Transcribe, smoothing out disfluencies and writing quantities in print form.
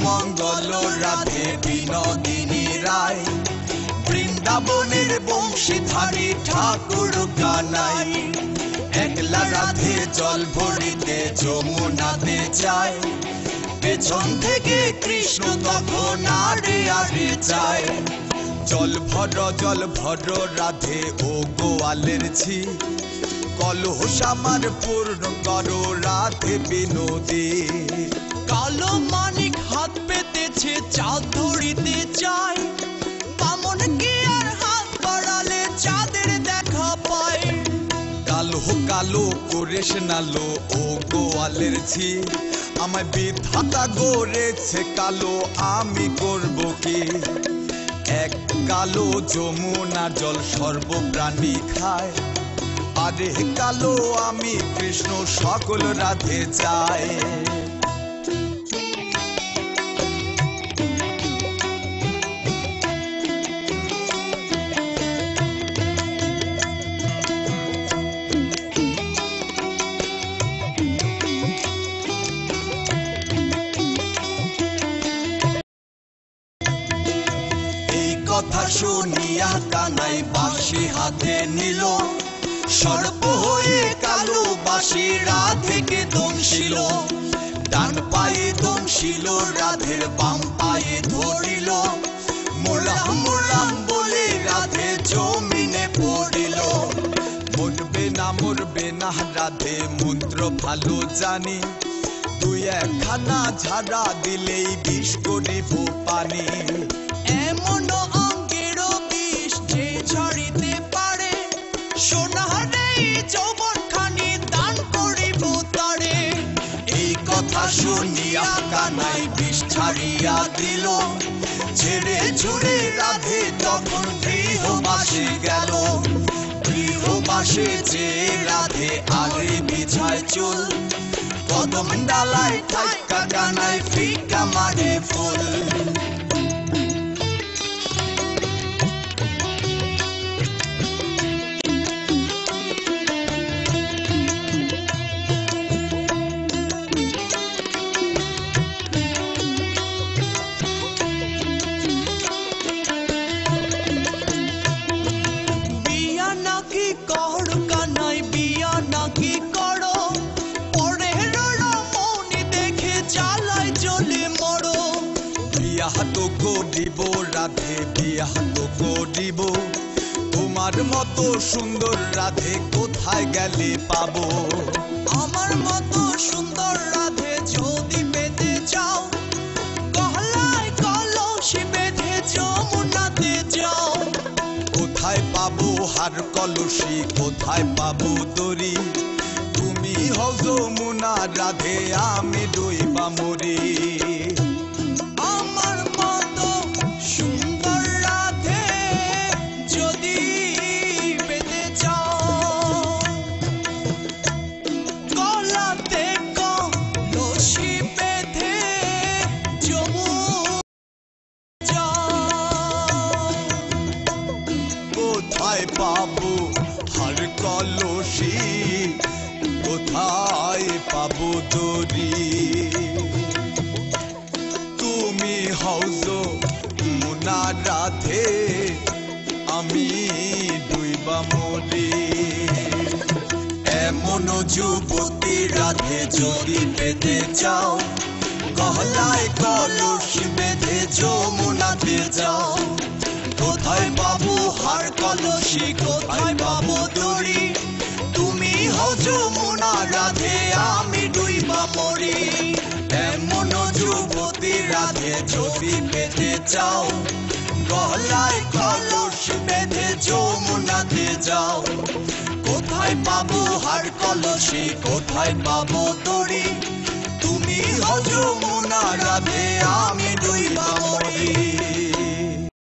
মঙ্গল রাধে বিনোদিনী রায়, বৃন্দাবনের বংশীধারী ঠাকুর কানাই। একলা রাধে জল ভরিতে যমুনাতে যায়, পেছন থেকে কৃষ্ণ তখন আরে আরে যায়। জল ভর রাধে ও গোয়ালের ঝি, কলহ সামার পূর্ণ করো রাধে বিনোদী। কালো মানিক হাত পেতেছে চাঁদ ধরিতে চায়, বামন কি আর হাত বাড়ালে চাঁদের দেখা পায়। কালো কালো করে শোনালো ও গোয়ালের ঝি, আমায় বিধাতা গড়েছে কালো, আমি করব কি। এক কালো যমুনা জল সর্বপ্রাণী খায়, আরে কালো আমি কৃষ্ণ সকল রাধে চাই। কথা শুনিয়া কানাই বাঁশি হাতে নিল, সর্প হয়ে কালো বাঁশি রাধেকে দংশিল। ডান পায়ে দংশিল রাধের বাম পায়ে ধরিল, মোলাম মোলাম বলে রাধে জমিনে পড়িল। মরবে না রাধে মন্ত্র ভালো জানি, তুই একখানা ঝাড়া দিলেই বিষ করিব পানি। এমন অঙ্গেরও বিষ যে ঝরিতে পারে, সোনারে যৌবন খানি দান করিব তারে। এই কথা শুনিয়া কানাই বিষ ছাড়িয়া দিল, ছেড়ে ছুড়ে রাধে তখন গৃহবাসে গেল। গৃহবাসে যে রাধে আগে বিছায় চুল, কদম ডালায় থাকা কানাই ফিকা মারে ফুল। করিব রাধে বিয়াহ তো করিব, তোমার মতো সুন্দর রাধে কোথায় গেলে পাবো। আমার মতো সুন্দর রাধে যদি পেতে চাও, গলায় কলসি বেঁধে যমুনাতে যাও। কোথায় পাবো হার কলসি, কোথায় পাবো দড়ি, তুমি হও যমুনা রাধে আমি ডুইবা মরি। কোথায় পাবো হার কলসি, কোথায় পাবো দড়ি, তুমি হও যমুনা রাধে আমি ডুইবা মরি। এমন যুবতী রাধে যদি পেতে চাও, গলায় কলসি বেঁধে যমুনাতে যাও। কোথায় পাবো হার কলসি, কোথায় পাবো দড়ি, তুমি হও যমুনা রাধে আমি ডুইবা মরি। এমন যুবতী রাধে যদি পেতে চাও, গলায় কলসি বেঁধে যমুনাতে যাও। কোথায় পাবো হার কলসি, কোথায় পাবো দড়ি, তুমি হও যমুনা রাধে আমি ডুইবা মরি।